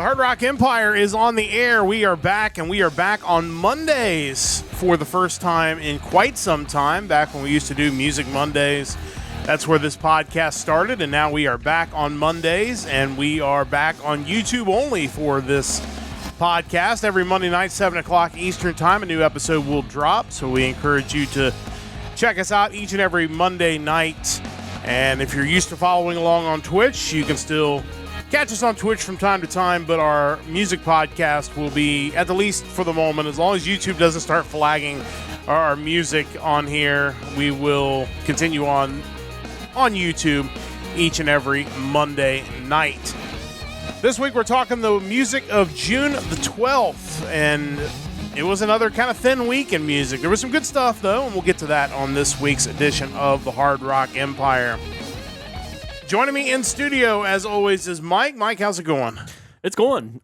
The Hard Rock Empire is on the air. We are back, and we are back on Mondays for the first time in quite some time, back when we used to do Music Mondays. That's where this podcast started, and now we are back on Mondays, and we are back on YouTube only for this podcast. Every Monday night, 7 o'clock Eastern Time, a new episode will drop, so we encourage you to check us out each and every Monday night. And if you're used to following along on Twitch, you can still catch us on Twitch from time to time, but our music podcast will be, at the least for the moment, as long as YouTube doesn't start flagging our music on here, we will continue on YouTube each and every Monday night. This week we're talking the music of June the 12th, and it was another kind of thin week in music. There was some good stuff, though, and we'll get to that on this week's edition of the Hard Rock Empire. Joining me in studio, as always, is Mike. Mike, how's it going? It's going.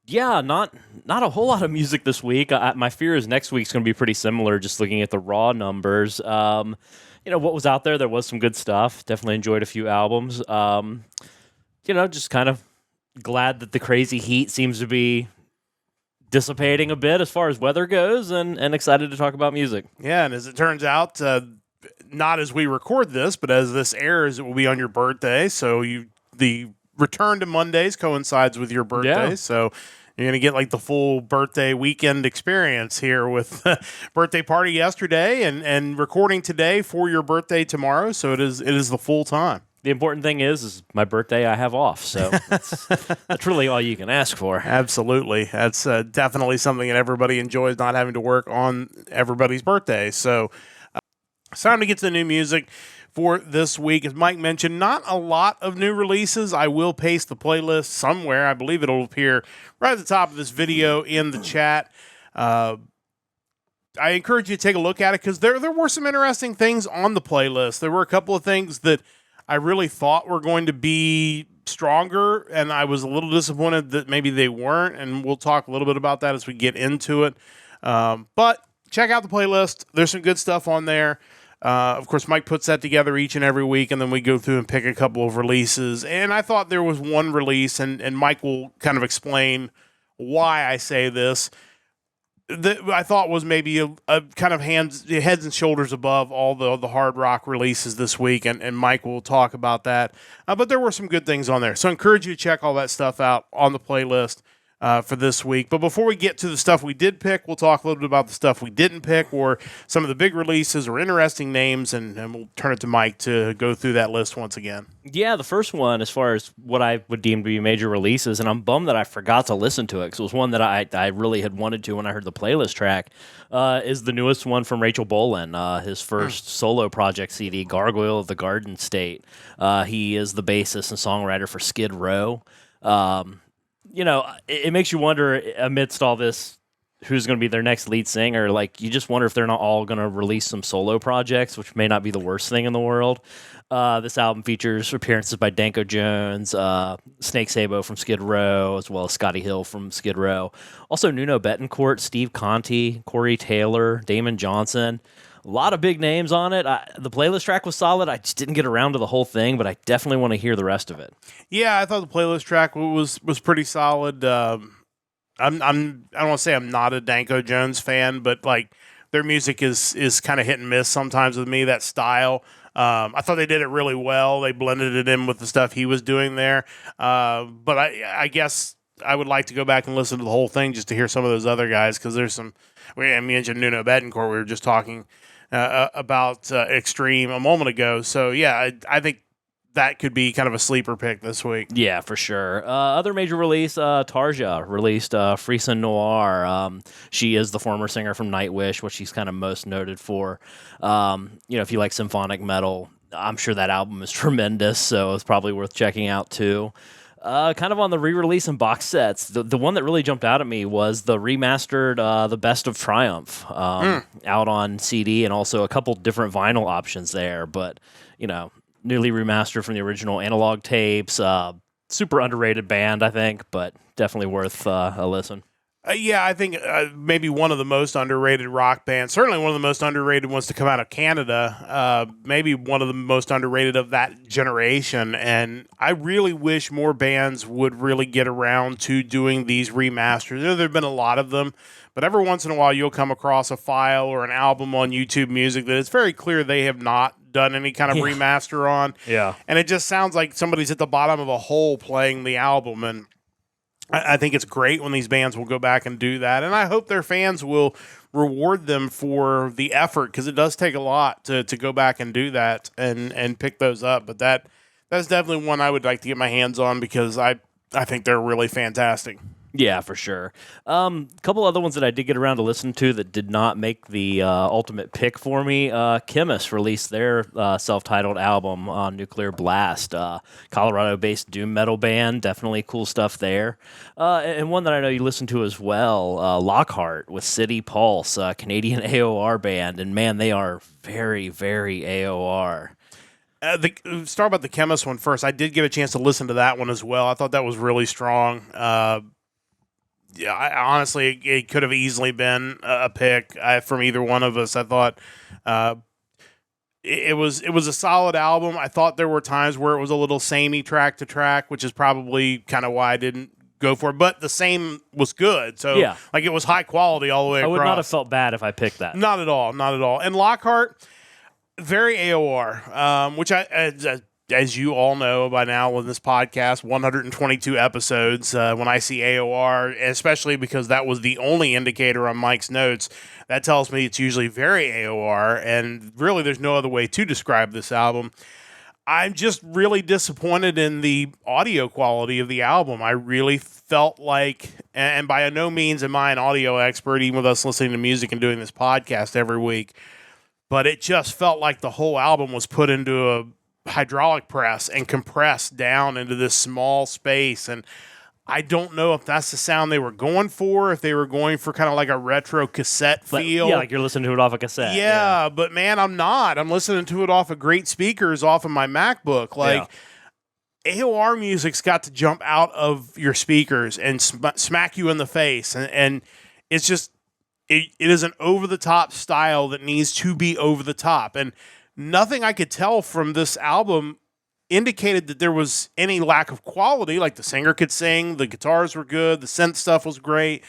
Yeah, not a whole lot of music this week. My fear is next week's going to be pretty similar, just looking at the raw numbers. What was out there was some good stuff. Definitely enjoyed a few albums. Just kind of glad that the crazy heat seems to be dissipating a bit as far as weather goes, and excited to talk about music. Yeah, and as it turns out, not as we record this, but as this airs, it will be on your birthday. So the return to Mondays coincides with your birthday. Yeah. So you're going to get like the full birthday weekend experience here with birthday party yesterday and recording today for your birthday tomorrow. So it is the full time. The important thing is my birthday I have off, so that's really all you can ask for. Absolutely. That's definitely something that everybody enjoys, not having to work on everybody's birthday. So it's time to get to the new music for this week. As Mike mentioned, not a lot of new releases. I will paste the playlist somewhere. I believe it'll appear right at the top of this video in the chat. I encourage you to take a look at it because there were some interesting things on the playlist. There were a couple of things that I really thought were going to be stronger, and I was a little disappointed that maybe they weren't, and we'll talk a little bit about that as we get into it. But check out the playlist. There's some good stuff on there. Of course, Mike puts that together each and every week, and then we go through and pick a couple of releases. And I thought there was one release, and Mike will kind of explain why I say this, that I thought was maybe a kind of heads and shoulders above all the hard rock releases this week, and Mike will talk about that. But there were some good things on there. So I encourage you to check all that stuff out on the playlist for this week. But before we get to the stuff we did pick, we'll talk a little bit about the stuff we didn't pick, or some of the big releases or interesting names, and we'll turn it to Mike to go through that list once again. Yeah, the first one, as far as what I would deem to be major releases, and I'm bummed that I forgot to listen to it, because it was one that I really had wanted to when I heard the playlist track, is the newest one from Rachel Bolan, his first solo project CD, Gargoyle of the Garden State. He is the bassist and songwriter for Skid Row. It makes you wonder, amidst all this, who's going to be their next lead singer. Like, you just wonder if they're not all going to release some solo projects, which may not be the worst thing in the world. This album features appearances by Danko Jones, Snake Sabo from Skid Row, as well as Scotty Hill from Skid Row. Also, Nuno Betancourt, Steve Conti, Corey Taylor, Damon Johnson. A lot of big names on it. The playlist track was solid. I just didn't get around to the whole thing, but I definitely want to hear the rest of it. Yeah, I thought the playlist track was pretty solid. I don't want to say I'm not a Danko Jones fan, but like their music is kind of hit and miss sometimes with me. That style. I thought they did it really well. They blended it in with the stuff he was doing there. But I guess I would like to go back and listen to the whole thing just to hear some of those other guys, because there's some. I mentioned Nuno Betancourt. We were just talking about Extreme a moment ago. So, yeah, I think that could be kind of a sleeper pick this week. Yeah, for sure. Other major release, Tarja released Friesen Noir. She is the former singer from Nightwish, what she's kind of most noted for. If you like symphonic metal, I'm sure that album is tremendous, so it's probably worth checking out too. Kind of on the re-release and box sets, the one that really jumped out at me was the remastered The Best of Triumph out on CD, and also a couple different vinyl options there, but, newly remastered from the original analog tapes. Super underrated band, I think, but definitely worth a listen. Yeah, I think maybe one of the most underrated rock bands, certainly one of the most underrated ones to come out of Canada, maybe one of the most underrated of that generation. And I really wish more bands would really get around to doing these remasters. There have been a lot of them, but every once in a while you'll come across a file or an album on YouTube Music that it's very clear they have not done any kind of remaster on. Yeah. And it just sounds like somebody's at the bottom of a hole playing the album. And I think it's great when these bands will go back and do that, and I hope their fans will reward them for the effort, because it does take a lot to go back and do that and pick those up. But that's definitely one I would like to get my hands on, because I think they're really fantastic. Yeah, for sure. Couple other ones that I did get around to listen to that did not make the ultimate pick for me. Chemist released their self-titled album on Nuclear Blast. Colorado-based doom metal band. Definitely cool stuff there. And one that I know you listen to as well, Lockhart with City Pulse, Canadian AOR band. And man, they are very, very AOR. Start about the Chemist one first. I did get a chance to listen to that one as well. I thought that was really strong. Yeah, honestly, it could have easily been a pick from either one of us. I thought it was a solid album. I thought there were times where it was a little samey track to track, which is probably kind of why I didn't go for it. But the same was good. So, yeah, like, it was high quality all the way across. I would not have felt bad if I picked that. Not at all. Not at all. And Lockhart, very AOR, which as you all know by now in this podcast, 122 episodes, when I see AOR, especially because that was the only indicator on Mike's notes, that tells me it's usually very AOR, and really there's no other way to describe this album. I'm just really disappointed in the audio quality of the album. I really felt like, and by no means am I an audio expert, even with us listening to music and doing this podcast every week, but it just felt like the whole album was put into a hydraulic press and compressed down into this small space. And I don't know if that's the sound they were going for, if they were going for kind of like a retro cassette feel. Yeah, like you're listening to it off a cassette. Yeah, but man, I'm not. I'm listening to it off of great speakers off of my MacBook. Like, AOR music's got to jump out of your speakers and smack you in the face. And it's just, it is an over-the-top style that needs to be over the top. And nothing I could tell from this album indicated that there was any lack of quality. Like, the singer could sing, the guitars were good, the synth stuff was great.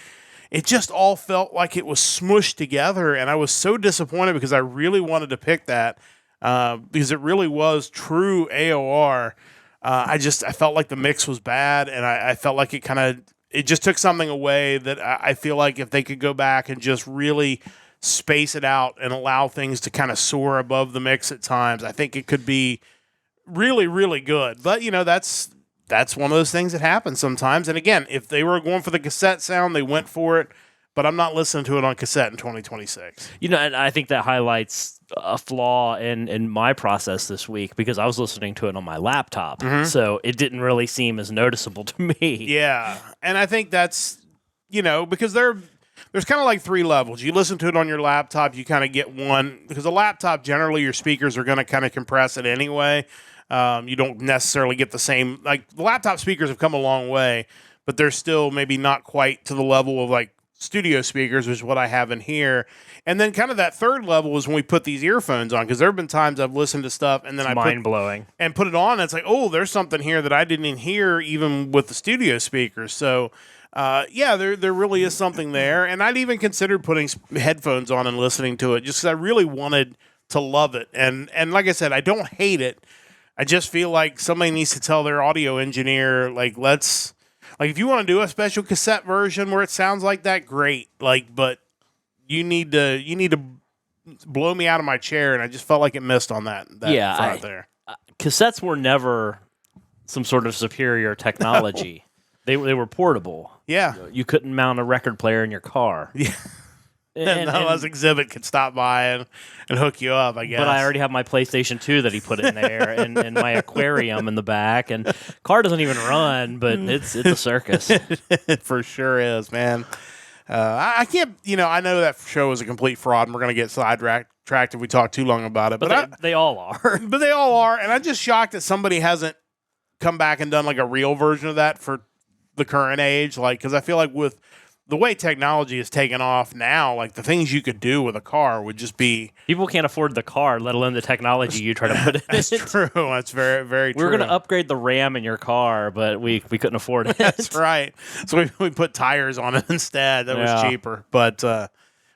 It just all felt like it was smushed together, and I was so disappointed because I really wanted to pick that because it really was true AOR. I felt like the mix was bad, and I felt like it just took something away that I feel like if they could go back and just really space it out and allow things to kind of soar above the mix at times, I think it could be really, really good. But, that's one of those things that happens sometimes. And again, if they were going for the cassette sound, they went for it. But I'm not listening to it on cassette in 2026. And I think that highlights a flaw in my process this week, because I was listening to it on my laptop. Mm-hmm. So it didn't really seem as noticeable to me. Yeah. And I think that's, because there's kind of like three levels. You listen to it on your laptop, you kind of get one, because a laptop, generally your speakers are going to kind of compress it anyway. You don't necessarily get the same, like, the laptop speakers have come a long way, but they're still maybe not quite to the level of like studio speakers, which is what I have in here. And then kind of that third level is when we put these earphones on, because there have been times I've listened to stuff and then mind-blowing. And put it on, and it's like, oh, there's something here that I didn't even hear even with the studio speakers. So there really is something there. And I'd even considered putting headphones on and listening to it just because I really wanted to love it. And like I said, I don't hate it. I just feel like somebody needs to tell their audio engineer, like, if you want to do a special cassette version where it sounds like that, great. Like, but you need to blow me out of my chair. And I just felt like it missed on that front there. Cassettes were never some sort of superior technology. No. They were portable. Yeah. You couldn't mount a record player in your car. Yeah. And unless Exhibit could stop by and hook you up, I guess. But I already have my PlayStation 2 that he put in there and my aquarium in the back. And car doesn't even run, but it's a circus. It for sure is, man. I can't, I know that show is a complete fraud, and we're going to get sidetracked if we talk too long about it. But they all are. But they all are, and I'm just shocked that somebody hasn't come back and done like a real version of that for the current age. Like, because I feel like with the way technology has taken off now, like the things you could do with a car would just be. People can't afford the car, let alone the technology you try to put in That's it. true. That's very, very true. We were going to upgrade the RAM in your car, but we couldn't afford it. That's right. So we put tires on it instead. That was cheaper. But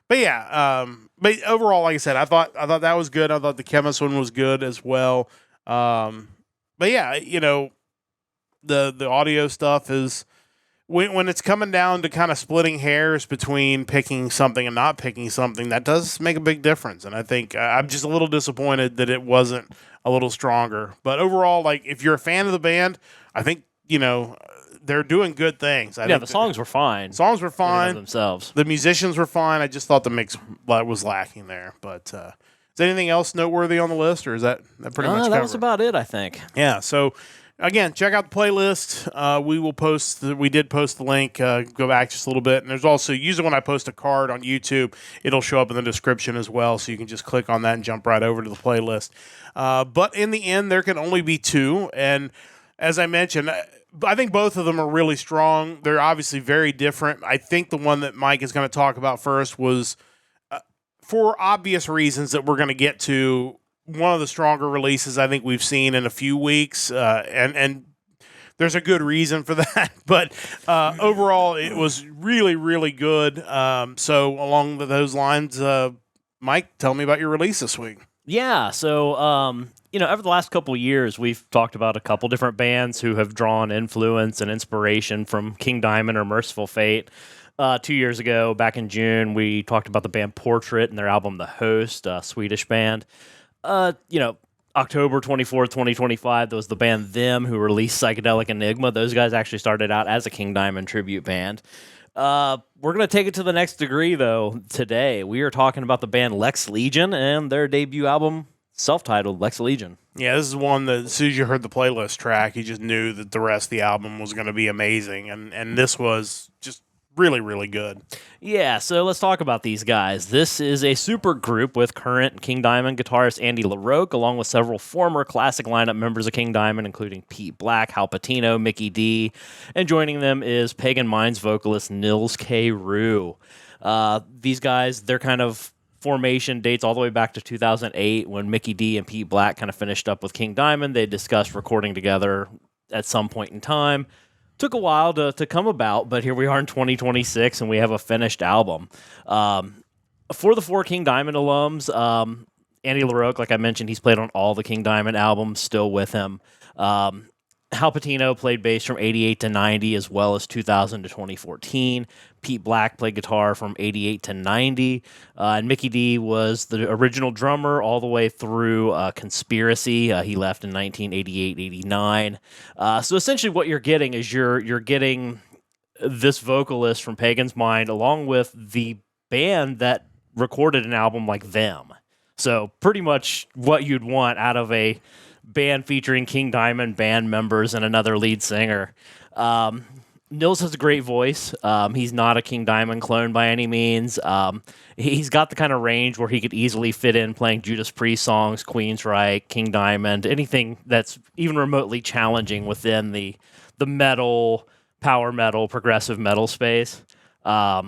yeah. But overall, like I said, I thought that was good. I thought the Chemist one was good as well. But yeah, the audio stuff is. When it's coming down to kind of splitting hairs between picking something and not picking something, that does make a big difference. And I think I'm just a little disappointed that it wasn't a little stronger. But overall, like if you're a fan of the band, I think, they're doing good things. I think the songs were fine. Songs were fine. Themselves. The musicians were fine. I just thought the mix was lacking there. But is there anything else noteworthy on the list, or is that pretty much covered? That was about it, I think. Yeah, so... Again, check out the playlist. We did post the link. Go back just a little bit. And there's also, usually when I post a card on YouTube, it'll show up in the description as well. So you can just click on that and jump right over to the playlist. But in the end, there can only be two. And as I mentioned, I think both of them are really strong. They're obviously very different. I think the one that Mike is going to talk about first was, for obvious reasons that we're going to get to, one of the stronger releases I think we've seen in a few weeks, and there's a good reason for that. But overall, it was really, really good. So along those lines, Mike, tell me about your release this week. Yeah, so over the last couple of years, we've talked about a couple different bands who have drawn influence and inspiration from King Diamond or Merciful Fate. 2 years ago, back in June, we talked about the band Portrait and their album The Host, a Swedish band. October 24th, 2025, there was the band Them who released Psychedelic Enigma. Those guys actually started out as a King Diamond tribute band. We're going to take it to the next degree, though, today. We are talking about the band Lex Legion and their debut album, self-titled Lex Legion. Yeah, this is one that as soon as you heard the playlist track, you just knew that the rest of the album was going to be amazing. And this was just really, really good. Yeah, so let's talk about these guys. This is a super group with current King Diamond guitarist Andy LaRocque, along with several former classic lineup members of King Diamond, including Pete Black, Hal Patino, Mickey D, and joining them is Pagan Minds vocalist Nils K. Rue. These guys, their kind of formation dates all the way back to 2008 when Mickey D and Pete Black kind of finished up with King Diamond. They discussed recording together at some point in time. Took a while to come about, but here we are in 2026, and we have a finished album. For the four King Diamond alums, Andy LaRocque, like I mentioned, he's played on all the King Diamond albums, still with him. Hal Patino played bass from 88 to 90, as well as 2000 to 2014. Pete Black played guitar from 88 to 90. And Mickey D was the original drummer all the way through Conspiracy. He left in 1988-89. So essentially what you're getting is you're getting this vocalist from Pagan's Mind along with the band that recorded an album like Them. So pretty much what you'd want out of a band featuring King Diamond band members and another lead singer. Nils has a great voice. He's not a King Diamond clone by any means. He's got the kind of range where he could easily fit in playing Judas Priest songs, Queensryche, King Diamond, anything that's even remotely challenging within the metal, power metal, progressive metal space. Yeah,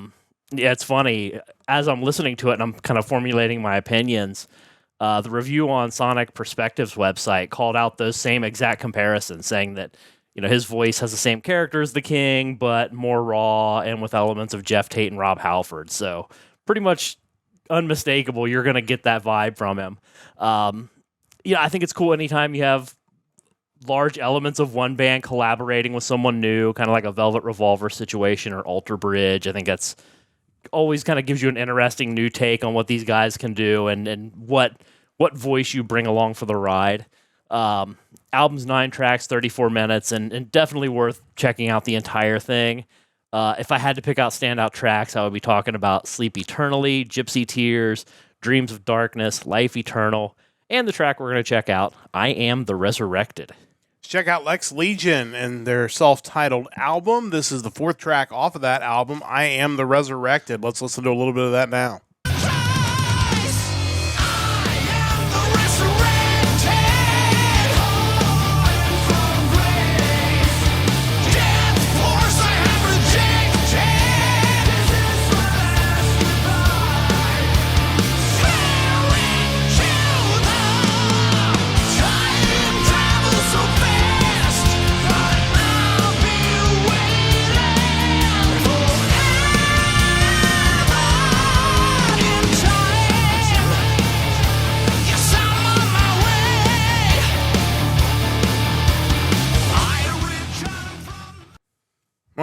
it's funny. As I'm listening to it and I'm kind of formulating my opinions, the review on Sonic Perspectives website called out those same exact comparisons, saying that his voice has the same character as the King, but more raw and with elements of Jeff Tate and Rob Halford. So pretty much unmistakable. You're going to get that vibe from him. I think it's cool anytime you have large elements of one band collaborating with someone new, kind of like a Velvet Revolver situation or Alter Bridge. I think that's always kind of gives you an interesting new take on what these guys can do and what voice you bring along for the ride. Album's 9 tracks, 34 minutes, and definitely worth checking out the entire thing. If I had to pick out standout tracks, I would be talking about Sleep Eternally, Gypsy Tears, Dreams of Darkness, Life Eternal, and the track we're going to check out, I Am the Resurrected. Check out Lex Legion and their self-titled album. This is the 4th track off of that album, I Am the Resurrected. Let's listen to a little bit of that now.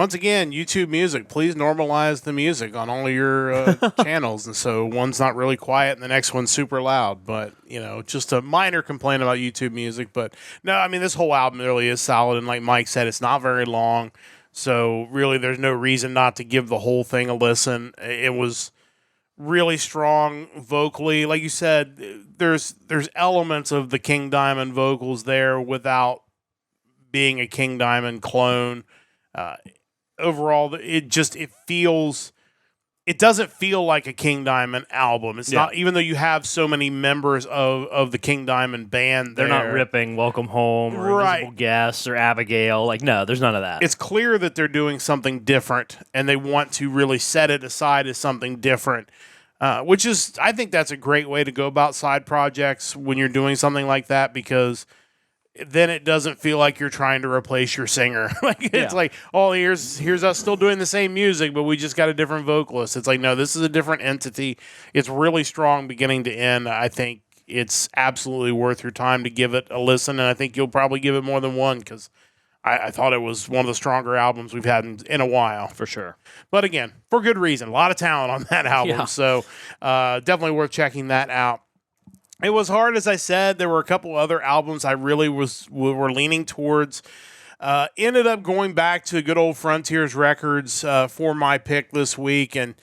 Once again, YouTube Music, please normalize the music on all your channels. And so one's not really quiet and the next one's super loud. But, just a minor complaint about YouTube Music. But no, I mean, this whole album really is solid. And like Mike said, it's not very long. So really, there's no reason not to give the whole thing a listen. It was really strong vocally. Like you said, there's elements of the King Diamond vocals there without being a King Diamond clone. Overall, it doesn't feel like a King Diamond album. It's not, even though you have so many members of the King Diamond band, they're not ripping Welcome Home or Invisible Guest or Abigail. Like, no, there's none of that. It's clear that they're doing something different, and they want to really set it aside as something different. Which is, I think that's a great way to go about side projects when you're doing something like that, because then it doesn't feel like you're trying to replace your singer. It's like, oh, here's us still doing the same music, but we just got a different vocalist. It's like, no, this is a different entity. It's really strong beginning to end. I think it's absolutely worth your time to give it a listen, and I think you'll probably give it more than one, because I thought it was one of the stronger albums we've had in a while. For sure. But again, for good reason. A lot of talent on that album, so definitely worth checking that out. It was hard, as I said. There were a couple other albums I really were leaning towards. Ended up going back to good old Frontiers Records for my pick this week, and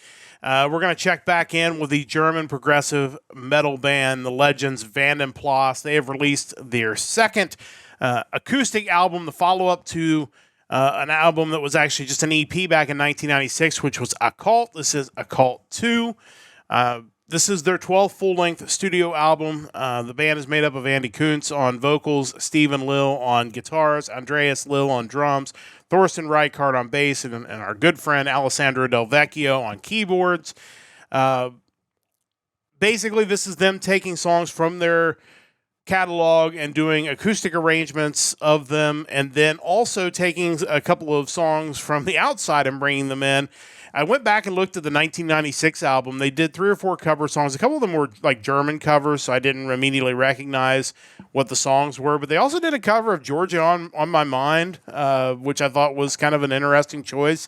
we're going to check back in with the German progressive metal band, the legends Vanden Plas. They have released their second acoustic album, the follow-up to an album that was actually just an EP back in 1996, which was Occult. This is Occult 2. This is their 12th full-length studio album. The band is made up of Andy Kuntz on vocals, Stephen Lill on guitars, Andreas Lill on drums, Thorsten Reichhardt on bass, and our good friend Alessandro Del Vecchio on keyboards. Basically, this is them taking songs from their catalog and doing acoustic arrangements of them, and then also taking a couple of songs from the outside and bringing them in. I went back and looked at the 1996 album. They did 3 or 4 cover songs. A couple of them were like German covers, so I didn't immediately recognize what the songs were. But they also did a cover of Georgia on My Mind, which I thought was kind of an interesting choice.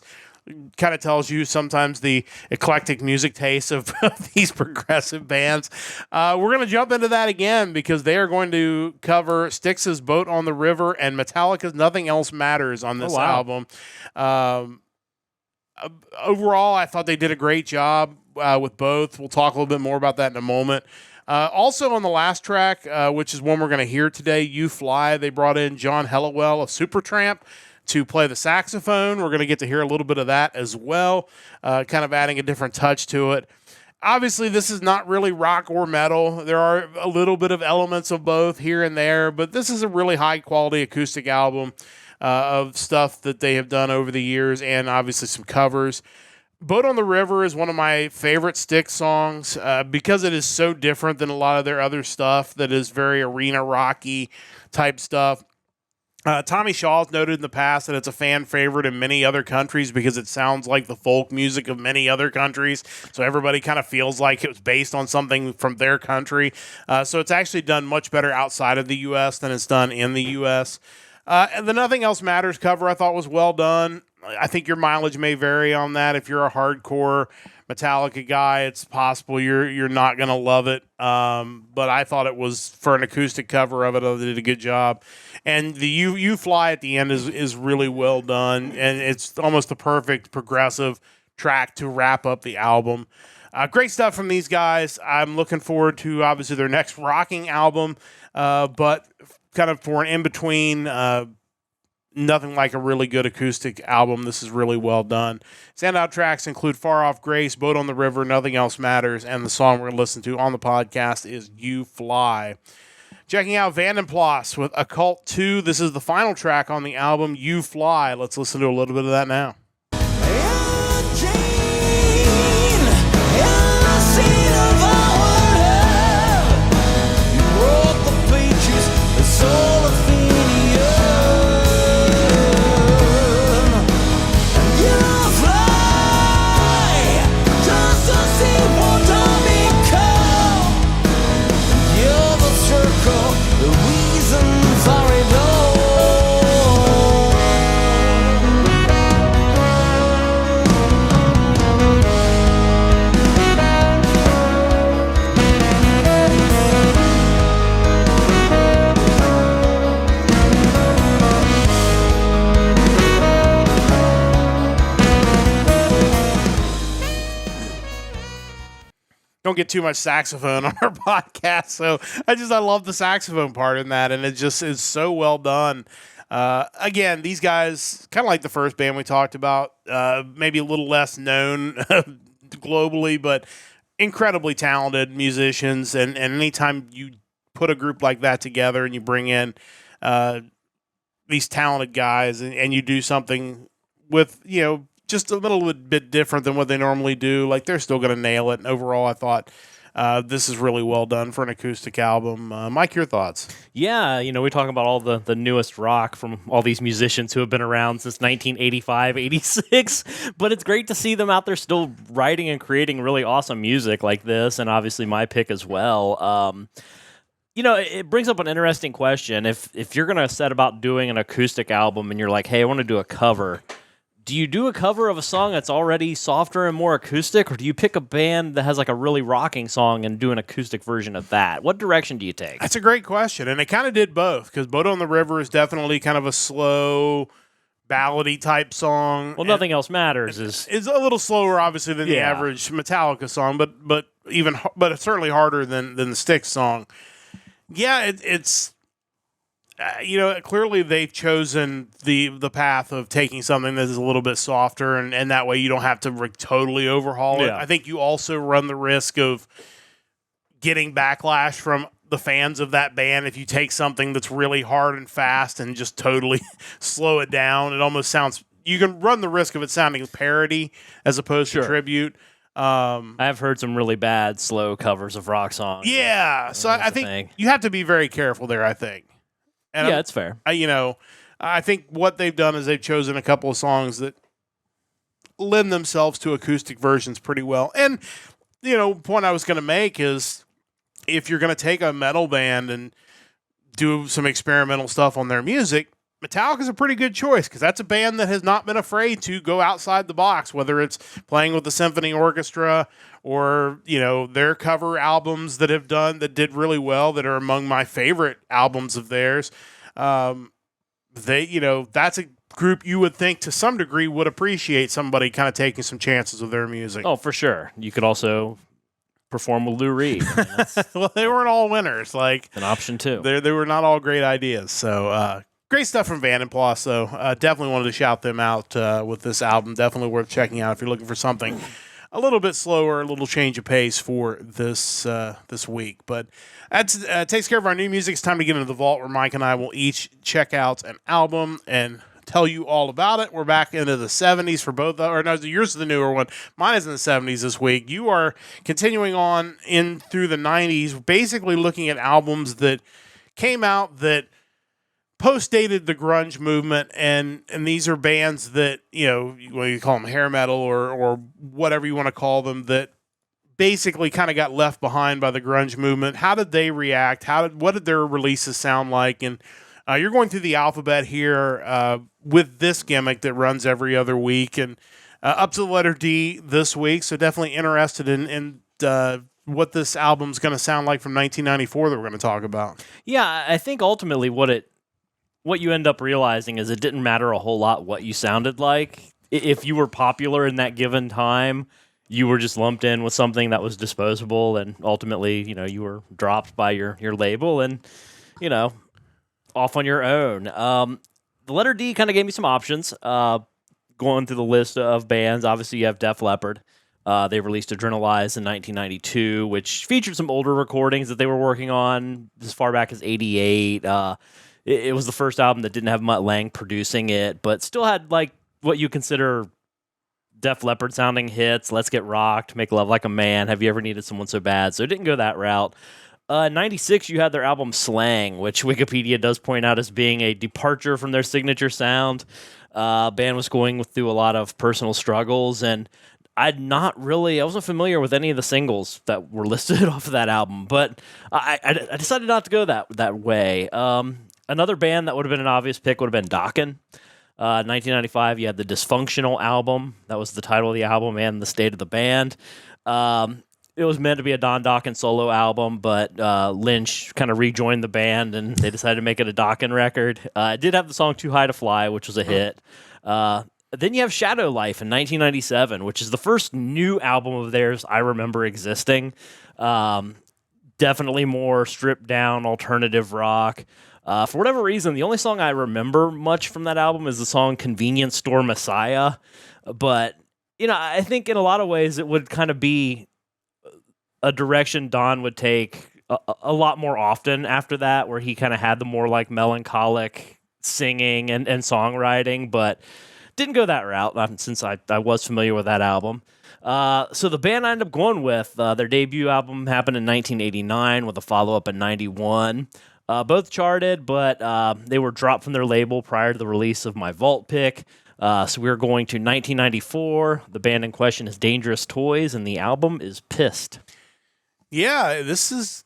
Kind of tells you sometimes the eclectic music taste of these progressive bands. We're going to jump into that again because they are going to cover Styx's Boat on the River and Metallica's Nothing Else Matters on this album. Overall, I thought they did a great job with both. We'll talk a little bit more about that in a moment. Also on the last track, which is one we're going to hear today, You Fly, they brought in John Hellowell of Supertramp to play the saxophone. We're going to get to hear a little bit of that as well, kind of adding a different touch to it. Obviously, this is not really rock or metal. There are a little bit of elements of both here and there, but this is a really high-quality acoustic album of stuff that they have done over the years, and obviously some covers. Boat on the River is one of my favorite Styx songs because it is so different than a lot of their other stuff that is very arena rocky type stuff. Tommy Shaw's noted in the past that it's a fan favorite in many other countries because it sounds like the folk music of many other countries. So everybody kind of feels like it was based on something from their country. So it's actually done much better outside of the U.S. than it's done in the U.S. And the Nothing Else Matters cover I thought was well done. I think your mileage may vary on that. If you're a hardcore Metallica guy, it's possible you're not going to love it. But I thought it was, for an acoustic cover of it, they did a good job. And the You Fly at the end is really well done. And it's almost the perfect progressive track to wrap up the album. Great stuff from these guys. I'm looking forward to, obviously, their next rocking album. But kind of for an in-between, nothing like a really good acoustic album. This is really well done. Standout tracks include Far Off Grace, Boat on the River, Nothing Else Matters, and the song we're going to listen to on the podcast is You Fly. Checking out Vanden Plas with Occult 2. This is the final track on the album, You Fly. Let's listen to a little bit of that now. don't get too much saxophone on our podcast, so I love the saxophone part in that, and it just is so well done. Again, these guys, kind of like the first band we talked about, maybe a little less known globally, but incredibly talented musicians. And anytime you put a group like that together and you bring in these talented guys and you do something with, just a little bit different than what they normally do, like they're still going to nail it. And overall, I thought this is really well done for an acoustic album. Mike, your thoughts? Yeah, we talk about all the newest rock from all these musicians who have been around since 1985, 86, but it's great to see them out there still writing and creating really awesome music like this, and obviously my pick as well. It brings up an interesting question. If you're going to set about doing an acoustic album and you're like, hey, I want to do a cover, do you do a cover of a song that's already softer and more acoustic, or do you pick a band that has like a really rocking song and do an acoustic version of that? What direction do you take? That's a great question, and it kind of did both, because Boat on the River is definitely kind of a slow, ballady type song. Well, Nothing Else Matters is a little slower, obviously, than the average Metallica song, but it's certainly harder than the Styx song. Yeah, it's. Clearly they've chosen the path of taking something that is a little bit softer, and that way you don't have to totally overhaul it. I think you also run the risk of getting backlash from the fans of that band if you take something that's really hard and fast and just totally slow it down. It almost sounds... You can run the risk of it sounding parody as opposed to tribute. I've heard some really bad, slow covers of rock songs. Yeah, so I think you have to be very careful there, I think. And it's fair. I think what they've done is they've chosen a couple of songs that lend themselves to acoustic versions pretty well. And, point I was going to make is if you're going to take a metal band and do some experimental stuff on their music, Metallica's a pretty good choice, because that's a band that has not been afraid to go outside the box, whether it's playing with the symphony orchestra or, their cover albums that did really well, that are among my favorite albums of theirs. That's a group you would think to some degree would appreciate somebody kind of taking some chances with their music. Oh, for sure. You could also perform with Lou Reed. Well, they weren't all winners. Like an option too. They were not all great ideas. So, great stuff from Vanden, Plas, though. Definitely wanted to shout them out with this album. Definitely worth checking out if you're looking for something a little bit slower, a little change of pace for this week. But that takes care of our new music. It's time to get into the vault, where Mike and I will each check out an album and tell you all about it. We're back into the 70s for both, yours is the newer one. Mine is in the 70s this week. You are continuing on in through the 90s, basically looking at albums that came out that post-dated the grunge movement, and these are bands that, you call them hair metal or whatever you want to call them, that basically kind of got left behind by the grunge movement. How did they react? What did their releases sound like? And you're going through the alphabet here with this gimmick that runs every other week, and up to the letter D this week. So definitely interested in what this album's going to sound like from 1994 that we're going to talk about. Yeah, I think ultimately what you end up realizing is it didn't matter a whole lot what you sounded like. If you were popular in that given time, you were just lumped in with something that was disposable, and ultimately, you were dropped by your label and, off on your own. The letter D kind of gave me some options. Going through the list of bands, obviously you have Def Leppard. They released Adrenalize in 1992, which featured some older recordings that they were working on as far back as 88. It was the first album that didn't have Mutt Lange producing it, but still had like what you consider Def Leppard sounding hits. Let's Get Rocked, Make Love Like a Man, Have You Ever Needed Someone So Bad? So it didn't go that route. 96, you had their album Slang, which Wikipedia does point out as being a departure from their signature sound. Band was going through a lot of personal struggles, and I wasn't familiar with any of the singles that were listed off of that album, but I decided not to go that way. Another band that would have been an obvious pick would have been Dokken. 1995, you had the Dysfunctional album. That was the title of the album and the state of the band. It was meant to be a Don Dokken solo album, but Lynch kind of rejoined the band, and they decided to make it a Dokken record. It did have the song Too High to Fly, which was a hit. Then you have Shadow Life in 1997, which is the first new album of theirs I remember existing. Definitely more stripped down alternative rock. For whatever reason, the only song I remember much from that album is the song Convenience Store Messiah. But, I think in a lot of ways it would kind of be a direction Don would take a lot more often after that, where he kind of had the more like melancholic singing and songwriting, but didn't go that route since I was familiar with that album. So the band I ended up going with, their debut album happened in 1989 with a follow-up in 91. Both charted, but they were dropped from their label prior to the release of my Vault pick. So we're going to 1994. The band in question is Dangerous Toys, and the album is Pissed. Yeah, this is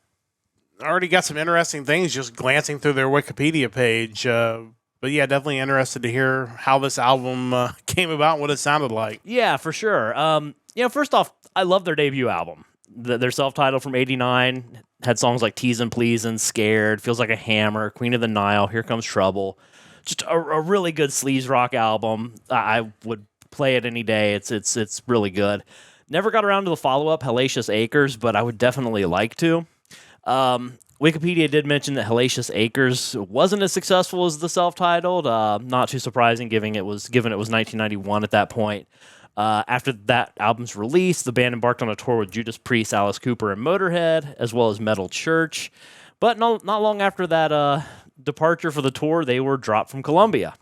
already got some interesting things just glancing through their Wikipedia page. But yeah, definitely interested to hear how this album came about and what it sounded like. Yeah, for sure. First off, I love their debut album. Their self-titled from 89 had songs like Tease and Please and Scared, Feels Like a Hammer, Queen of the Nile, Here Comes Trouble. Just a really good sleaze rock album. I would play it any day. It's really good. Never got around to the follow-up, Hellacious Acres, but I would definitely like to. Wikipedia did mention that Hellacious Acres wasn't as successful as the self-titled. Not too surprising, given it was 1991 at that point. After that album's release, the band embarked on a tour with Judas Priest, Alice Cooper, and Motorhead, as well as Metal Church. But not long after that departure for the tour, they were dropped from Columbia.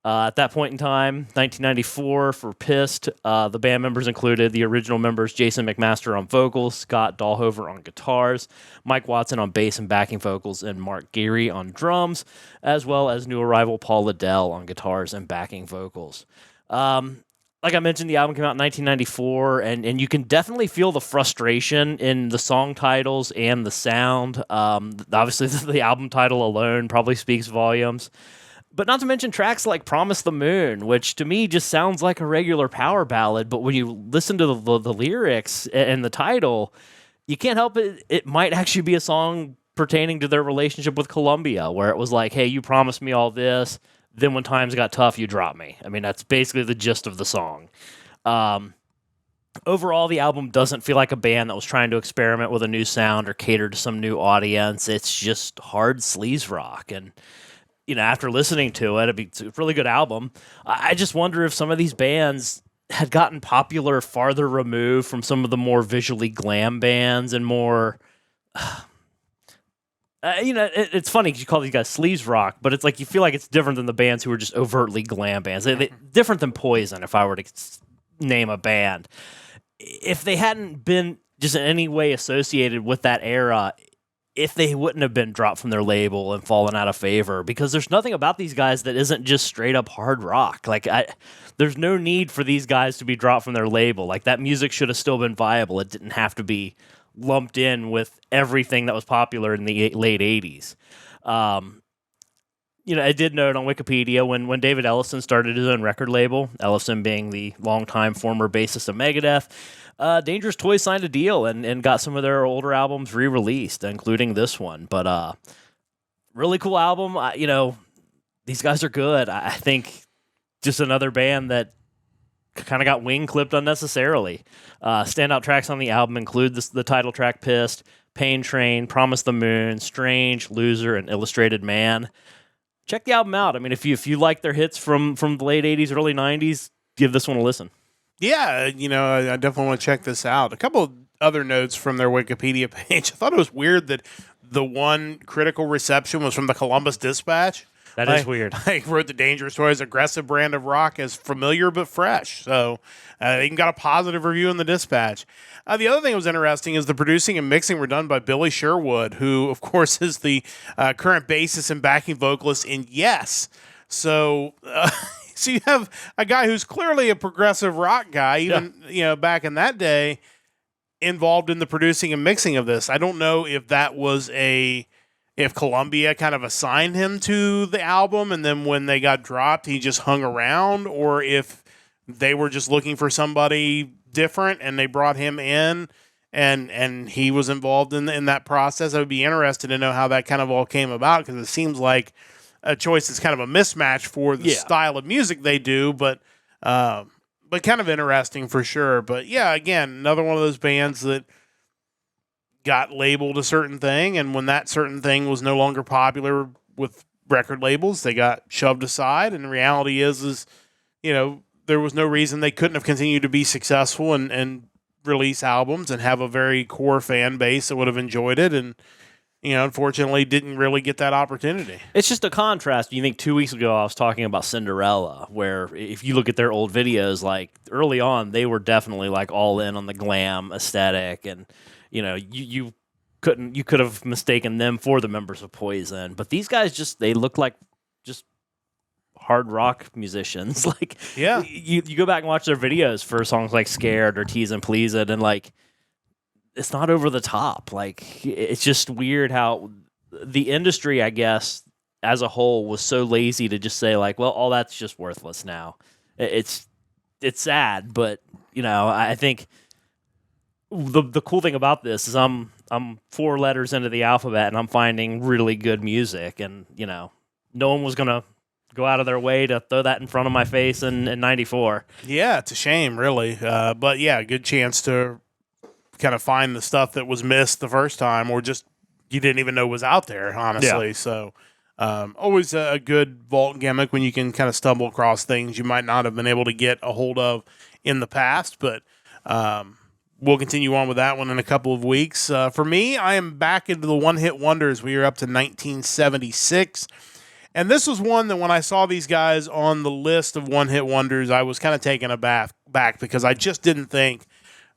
At that point in time, 1994, for Pissed, the band members included the original members Jason McMaster on vocals, Scott Dahlhover on guitars, Mike Watson on bass and backing vocals, and Mark Geary on drums, as well as new arrival Paul Liddell on guitars and backing vocals. Like I mentioned, the album came out in 1994, and you can definitely feel the frustration in the song titles and the sound. Obviously, the album title alone probably speaks volumes. But not to mention tracks like Promise the Moon, which to me just sounds like a regular power ballad, but when you listen to the lyrics and the title, you can't help it. It might actually be a song pertaining to their relationship with Columbia, where it was like, hey, you promised me all this, then when times got tough, you dropped me. I mean, that's basically the gist of the song. Overall, the album doesn't feel like a band that was trying to experiment with a new sound or cater to some new audience. It's just hard sleaze rock, and after listening to it, it's a really good album. I just wonder if some of these bands had gotten popular farther removed from some of the more visually glam bands and more... it's funny because you call these guys sleaze rock, but it's like you feel like it's different than the bands who are just overtly glam bands. Different than Poison, if I were to name a band. If they hadn't been just in any way associated with that era... if they wouldn't have been dropped from their label and fallen out of favor, because there's nothing about these guys that isn't just straight up hard rock. There's no need for these guys to be dropped from their label. Like, that music should have still been viable. It didn't have to be lumped in with everything that was popular in the late 80s. I did note on Wikipedia when David Ellefson started his own record label, Ellefson being the longtime former bassist of Megadeth, Dangerous Toys signed a deal and got some of their older albums re-released, including this one. But really cool album. These guys are good. I think just another band that kind of got wing clipped unnecessarily. Standout tracks on the album include the title track Pissed, Pain Train, Promise the Moon, Strange, Loser, and Illustrated Man. Check the album out. I mean, if you like their hits from the late 80s, early 90s, give this one a listen. Yeah, I definitely want to check this out. A couple of other notes from their Wikipedia page. I thought it was weird that the one critical reception was from the Columbus Dispatch. That is weird. I wrote the Dangerous Toys' aggressive brand of rock as familiar but fresh. So they even got a positive review in the Dispatch. The other thing that was interesting is the producing and mixing were done by Billy Sherwood, who, of course, is the current bassist and backing vocalist in Yes. So... So you have a guy who's clearly a progressive rock guy, even back in that day, involved in the producing and mixing of this. I don't know if that was if Columbia kind of assigned him to the album, and then when they got dropped, he just hung around, or if they were just looking for somebody different and they brought him in, and he was involved in that process. I would be interested to know how that kind of all came about, because it seems like a choice that's kind of a mismatch for the style of music they do, but But kind of interesting for sure. But yeah, again, another one of those bands that got labeled a certain thing, and when that certain thing was no longer popular with record labels, they got shoved aside. And the reality is there was no reason they couldn't have continued to be successful and release albums and have a very core fan base that would have enjoyed it. And unfortunately, didn't really get that opportunity. It's just a contrast. You think 2 weeks ago I was talking about Cinderella, where if you look at their old videos, like early on, they were definitely like all in on the glam aesthetic, and you could have mistaken them for the members of Poison, but these guys they look like just hard rock musicians. Like, yeah, you go back and watch their videos for songs like Scared or Tease and Please It, and like, it's not over the top. Like, it's just weird how the industry, I guess, as a whole, was so lazy to just say like, well, all that's just worthless now. It's sad, but I think the cool thing about this is I'm 4 letters into the alphabet and I'm finding really good music, and no one was gonna go out of their way to throw that in front of my face in '94. Yeah, it's a shame, really. But yeah, good chance to kind of find the stuff that was missed the first time, or just you didn't even know was out there, honestly. Yeah. So always a good vault gimmick when you can kind of stumble across things you might not have been able to get a hold of in the past. But we'll continue on with that one in a couple of weeks. For me, I am back into the one-hit wonders. We are up to 1976. And this was one that when I saw these guys on the list of one-hit wonders, I was kind of taken aback because I just didn't think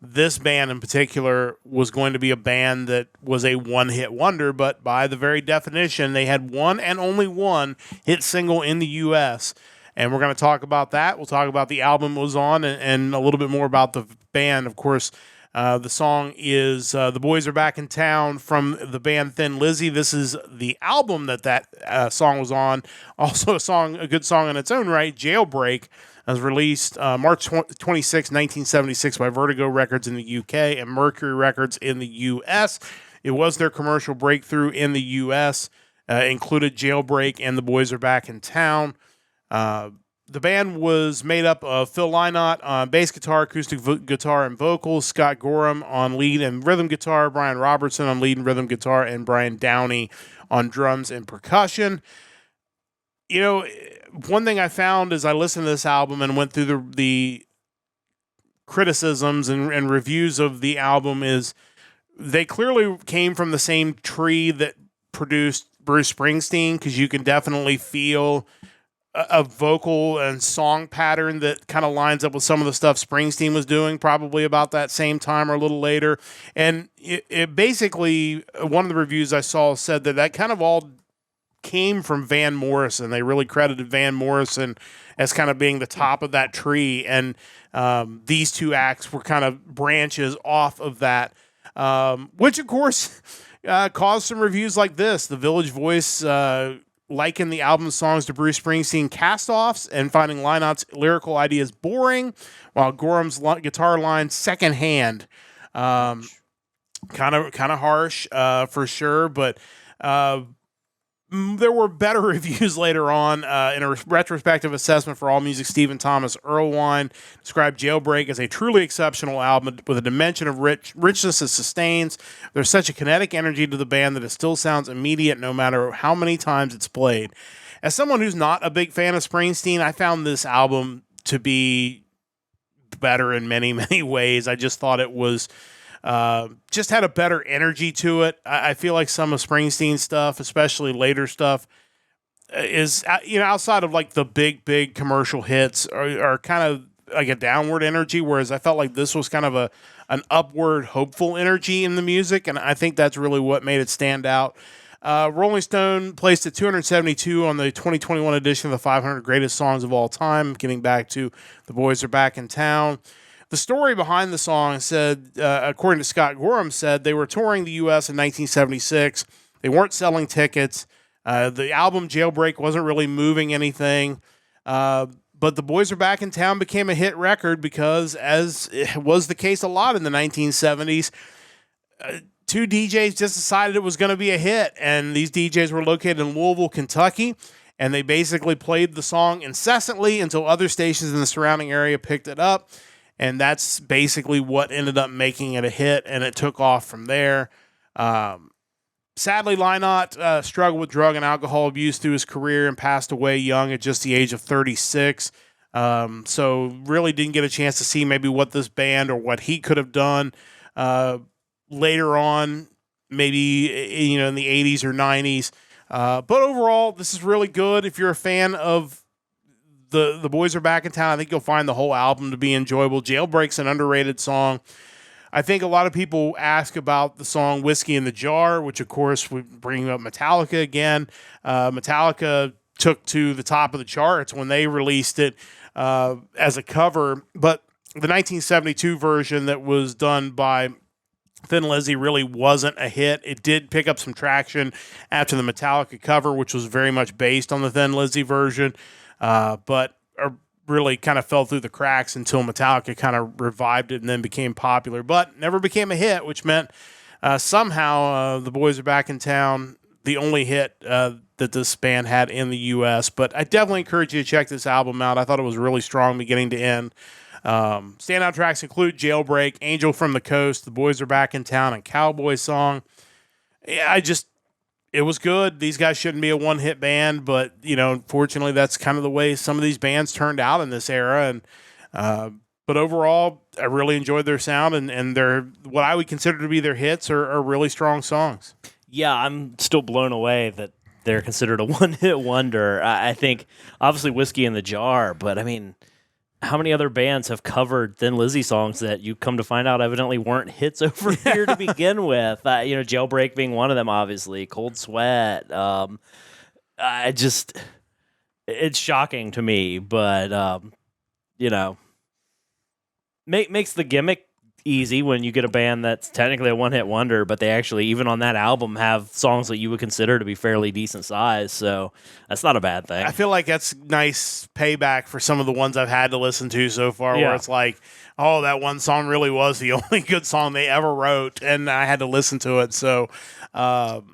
this band in particular was going to be a band that was a one-hit wonder, but by the very definition, they had one and only one hit single in the U.S., and we're going to talk about that. We'll talk about the album it was on and a little bit more about the band. Of course, the song is The Boys Are Back in Town from the band Thin Lizzy. This is the album that song was on. Also a good song in its own right, Jailbreak, was released March 26, 1976 by Vertigo Records in the UK and Mercury Records in the US. It was their commercial breakthrough in the US, included Jailbreak and The Boys Are Back in Town. The band was made up of Phil Lynott on bass guitar, acoustic guitar, and vocals, Scott Gorham on lead and rhythm guitar, Brian Robertson on lead and rhythm guitar, and Brian Downey on drums and percussion. One thing I found as I listened to this album and went through the criticisms and reviews of the album is they clearly came from the same tree that produced Bruce Springsteen, because you can definitely feel a vocal and song pattern that kind of lines up with some of the stuff Springsteen was doing probably about that same time or a little later. And it basically, one of the reviews I saw said that kind of all came from Van Morrison. They really credited Van Morrison as kind of being the top of that tree. And these two acts were kind of branches off of that, which of course caused some reviews like this. The Village Voice likened the album's songs to Bruce Springsteen cast-offs and finding Lynott's lyrical ideas boring, while Gorham's guitar line secondhand. Kind of harsh for sure, but there were better reviews later on. In a retrospective assessment for AllMusic, Stephen Thomas Erlewine described Jailbreak as a truly exceptional album with a dimension of richness that sustains. There's such a kinetic energy to the band that it still sounds immediate no matter how many times it's played. As someone who's not a big fan of Springsteen, I found this album to be better in many, many ways. I just thought it was just had a better energy to it. I feel like some of Springsteen's stuff, especially later stuff, is outside of like the big commercial hits, are kind of like a downward energy, whereas I felt like this was kind of an upward, hopeful energy in the music, and I think that's really what made it stand out. Rolling Stone placed it 272 on the 2021 edition of the 500 Greatest Songs of All Time, getting back to The Boys Are Back in Town. The story behind the song said, according to Scott Gorham, said they were touring the U.S. in 1976. They weren't selling tickets. The album Jailbreak wasn't really moving anything. But The Boys Are Back in Town became a hit record because, as was the case a lot in the 1970s, two DJs just decided it was going to be a hit. And these DJs were located in Louisville, Kentucky. and they basically played the song incessantly until other stations in the surrounding area picked it up, and that's basically what ended up making it a hit, and it took off from there. Sadly, Lynott struggled with drug and alcohol abuse through his career and passed away young at just the age of 36. So really didn't get a chance to see maybe what this band or what he could have done later on, maybe in the 80s or 90s. But overall, this is really good. If you're a fan of the Boys Are Back in Town, I think you'll find the whole album to be enjoyable. Jailbreak's an underrated song. I think a lot of people ask about the song Whiskey in the Jar, which, of course, would bring up Metallica again. Metallica took to the top of the charts when they released it as a cover, but the 1972 version that was done by Thin Lizzy really wasn't a hit. It did pick up some traction after the Metallica cover, which was very much based on the Thin Lizzy version, but really kind of fell through the cracks until Metallica kind of revived it and then became popular, but never became a hit, which meant somehow the Boys Are Back in Town, the only hit that this band had in the U.S., but I definitely encourage you to check this album out. I thought it was really strong beginning to end. Standout tracks include Jailbreak, Angel from the Coast, The Boys Are Back in Town, and Cowboy Song. Yeah, it was good. These guys shouldn't be a one-hit band, but, unfortunately, that's kind of the way some of these bands turned out in this era. And but overall, I really enjoyed their sound, and their what I would consider to be their hits are really strong songs. Yeah, I'm still blown away that they're considered a one-hit wonder. I think, obviously, Whiskey in the Jar, but, I mean, how many other bands have covered Thin Lizzy songs that you come to find out evidently weren't hits over here to begin with? Jailbreak being one of them, obviously. Cold Sweat. It's shocking to me, but, makes the gimmick easy when you get a band that's technically a one-hit wonder, but they actually, even on that album, have songs that you would consider to be fairly decent size, so that's not a bad thing. I feel like that's nice payback for some of the ones I've had to listen to so far, where it's like, oh, that one song really was the only good song they ever wrote, and I had to listen to it, so I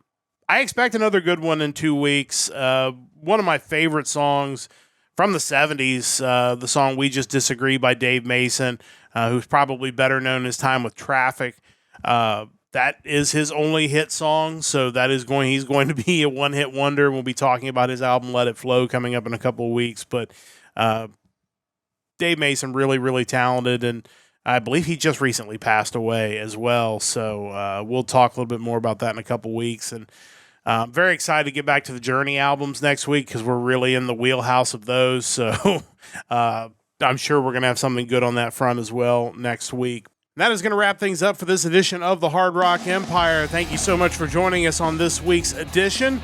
expect another good one in 2 weeks. One of my favorite songs from the 70s, the song We Just Disagree by Dave Mason, who's probably better known his time with Traffic. That is his only hit song, so he's going to be a one-hit wonder. We'll be talking about his album Let It Flow coming up in a couple of weeks, but Dave Mason, really, really talented, and I believe he just recently passed away as well, so we'll talk a little bit more about that in a couple of weeks, and I'm very excited to get back to the Journey albums next week because we're really in the wheelhouse of those, so I'm sure we're going to have something good on that front as well next week. And that is going to wrap things up for this edition of the Hard Rock Empire. Thank you so much for joining us on this week's edition.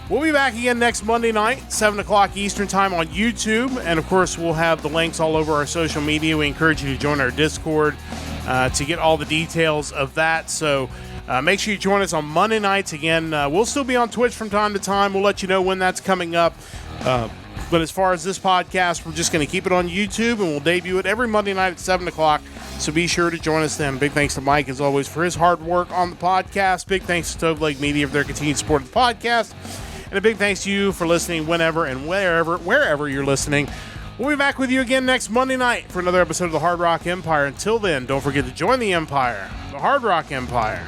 We'll be back again next Monday night, 7 o'clock Eastern Time on YouTube. And, of course, we'll have the links all over our social media. We encourage you to join our Discord to get all the details of that. So make sure you join us on Monday nights. Again, we'll still be on Twitch from time to time. We'll let you know when that's coming up. But as far as this podcast, we're just going to keep it on YouTube, and we'll debut it every Monday night at 7 o'clock. So be sure to join us then. Big thanks to Mike, as always, for his hard work on the podcast. Big thanks to Stove Lake Media for their continued support of the podcast. And a big thanks to you for listening whenever and wherever you're listening. We'll be back with you again next Monday night for another episode of the Hard Rock Empire. Until then, don't forget to join the Empire, the Hard Rock Empire.